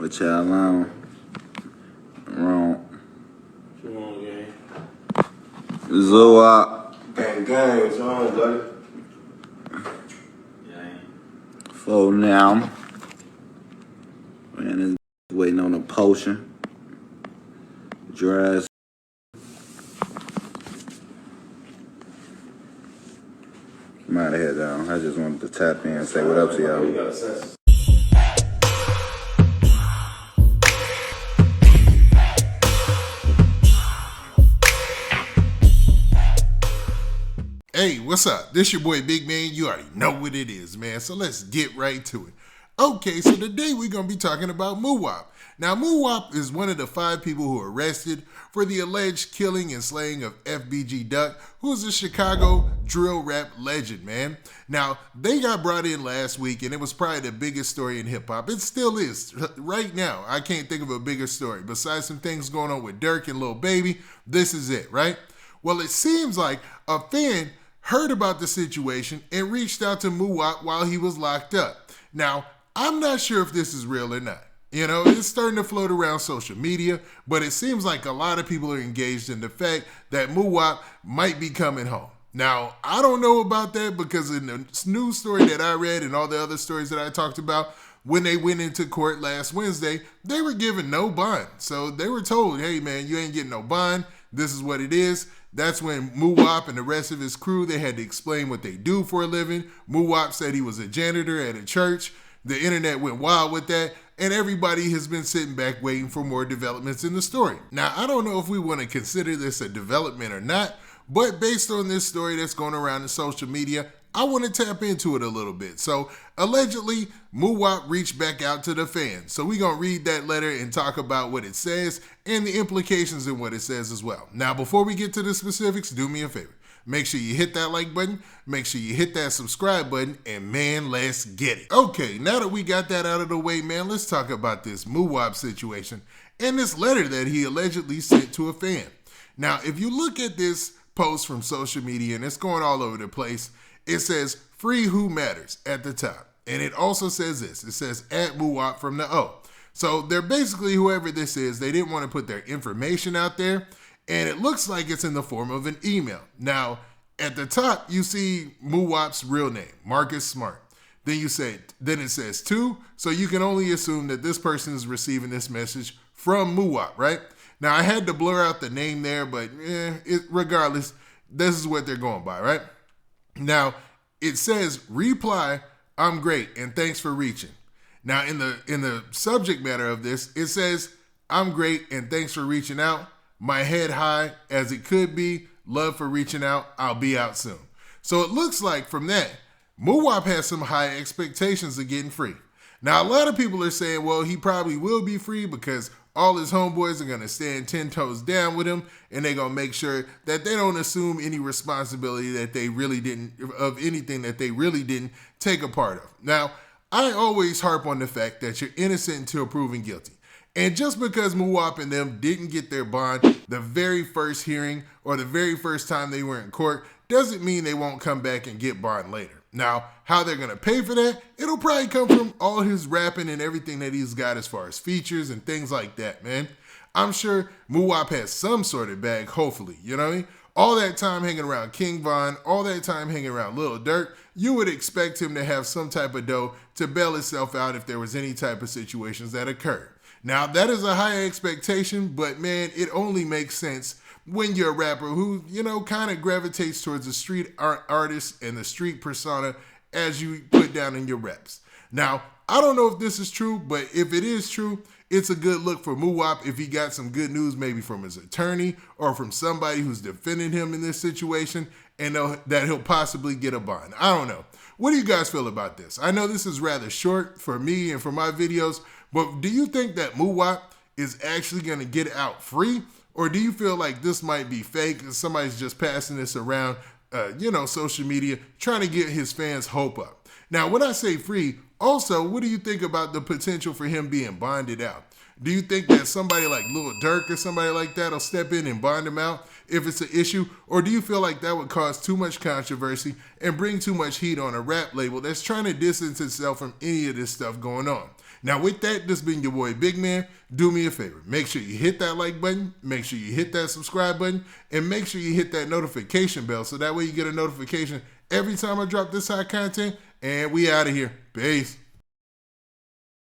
What y'all on? Wrong. Come on, gang. Muwop. Gang, what's on, buddy? For now. Man, is waiting on a potion. Dress. I'm out of here, though. I just wanted to tap in and say what up to y'all. Hey, what's up? This your boy Big Man. You already know what it is, man. So let's get right to it. Okay, so today we're going to be talking about Muwop. Now, Muwop is one of the 5 people who were arrested for the alleged killing and slaying of FBG Duck, who's a Chicago drill rap legend, man. Now, they got brought in last week, and it was probably the biggest story in hip-hop. It still is. Right now, I can't think of a bigger story. Besides some things going on with Durk and Lil Baby, this is it, right? Well, it seems like a fan heard about the situation and reached out to Muwop while he was locked up. Now, I'm not sure if this is real or not. You know, it's starting to float around social media, but it seems like a lot of people are engaged in the fact that Muwop might be coming home. Now, I don't know about that because in the news story that I read and all the other stories that I talked about, when they went into court last Wednesday, they were given no bond. So they were told, hey, man, you ain't getting no bond. This is what it is. That's when Muwop and the rest of his crew, they had to explain what they do for a living. Muwop said he was a janitor at a church. The internet went wild with that, and everybody has been sitting back waiting for more developments in the story. Now, I don't know if we want to consider this a development or not, but based on this story that's going around in social media, I want to tap into it a little bit. So, allegedly, Muwop reached back out to the fans. So, we're going to read that letter and talk about what it says and the implications in what it says as well. Now, before we get to the specifics, do me a favor. Make sure you hit that like button, make sure you hit that subscribe button, and man, let's get it. Okay, now that we got that out of the way, man, let's talk about this Muwop situation and this letter that he allegedly sent to a fan. Now, if you look at this post from social media, and it's going all over the place, it says, free who matters at the top. And it also says this, it says, at Muwop from the O. So they're basically, whoever this is, they didn't want to put their information out there. And it looks like it's in the form of an email. Now, at the top, you see Muwop's real name, Marcus Smart. Then it says to, so you can only assume that this person is receiving this message from Muwop, right? Now, I had to blur out the name there, but regardless, this is what they're going by, right? Now, it says, reply, I'm great, and thanks for reaching. Now, in the subject matter of this, it says, I'm great, and thanks for reaching out. My head high as it could be. Love for reaching out. I'll be out soon. So it looks like from that, Muwop has some high expectations of getting free. Now, a lot of people are saying, well, he probably will be free because all his homeboys are going to stand 10 toes down with him, and they're going to make sure that they don't assume any responsibility that they really didn't, of anything that they really didn't take a part of. Now, I always harp on the fact that you're innocent until proven guilty. And just because Muwop and them didn't get their bond the very first hearing or the very first time they were in court doesn't mean they won't come back and get bond later. Now, how they're going to pay for that, it'll probably come from all his rapping and everything that he's got as far as features and things like that, man. I'm sure Muwop has some sort of bag, hopefully, you know what I mean? All that time hanging around King Von, all that time hanging around Lil Durk, you would expect him to have some type of dough to bail himself out if there was any type of situations that occurred. Now, that is a high expectation, but man, it only makes sense when you're a rapper who, you know, kind of gravitates towards the street artist and the street persona as you put down in your reps. Now, I don't know if this is true, but if it is true, it's a good look for Muwop if he got some good news maybe from his attorney or from somebody who's defending him in this situation and that he'll possibly get a bond. I don't know. What do you guys feel about this? I know this is rather short for me and for my videos, but do you think that Muwop is actually going to get out free? Or do you feel like this might be fake and somebody's just passing this around, social media, trying to get his fans' hope up? Now, when I say free, also, what do you think about the potential for him being bonded out? Do you think that somebody like Lil Durk or somebody like that will step in and bond him out if it's an issue? Or do you feel like that would cause too much controversy and bring too much heat on a rap label that's trying to distance itself from any of this stuff going on? Now, with that, this been your boy Big Man. Do me a favor. Make sure you hit that like button. Make sure you hit that subscribe button. And make sure you hit that notification bell so that way you get a notification every time I drop this hot content. And we out of here. Peace.